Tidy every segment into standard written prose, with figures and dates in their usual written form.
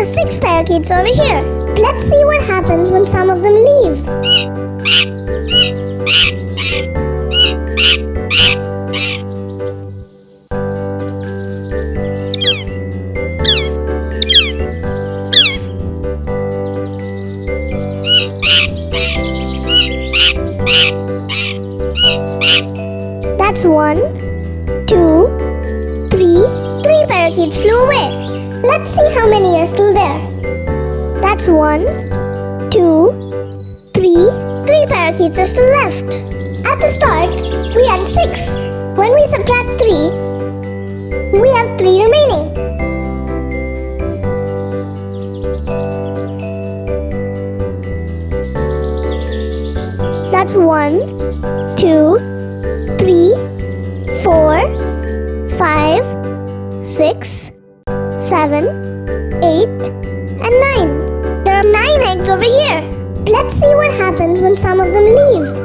are 6 parakeets over here. Let's see what happens when some of them leave. That's 1, 2, 3. 3 parakeets flew away. Let's see how many are still there. That's 1, 2, 3. 3 parakeets are still left. At the start, we had 6. When we subtract 3, we have 3 remaining. That's 1, 2, 3, 4, 5, 6, 7, 8, and 9. There are 9 eggs over here. Let's see what happens when some of them leave.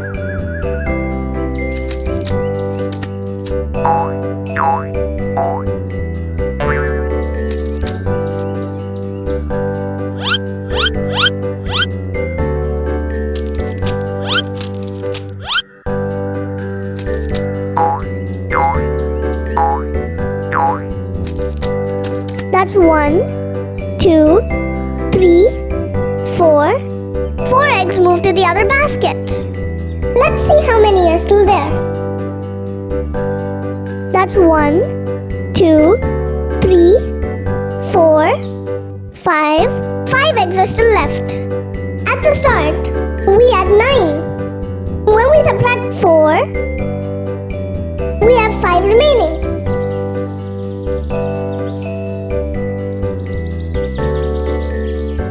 That's 1, 2, 3, 4. 4 eggs moved to the other basket. Let's see how many are still there. That's 1, 2, 3, 4, 5. 5 eggs are still left. At the start, we had 9. When we subtract 4, we have 5 remaining.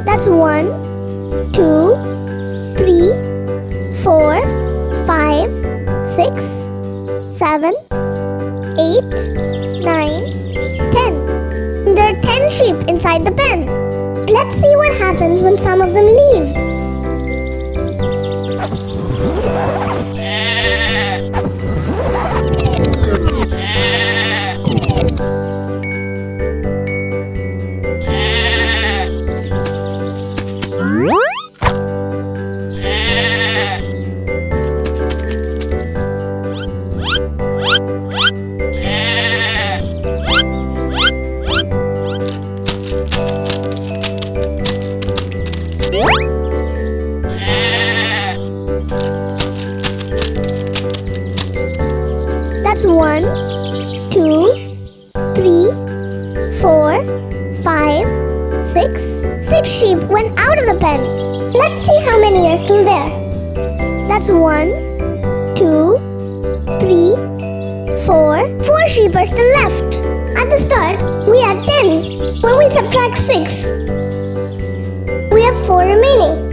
That's 1, 2, 3, 4, 5, 6, 7, 8, 9, 10. There are 10 sheep inside the pen. Let's see what happens when some of them leave. That's 1, 2, 3, 4, 5, 6. 6 sheep went out of the pen. Let's see how many are still there. That's 1, 2, 3, 4. 4 sheep are still left. At the start, we had 10. When we subtract 6, we have 4 remaining.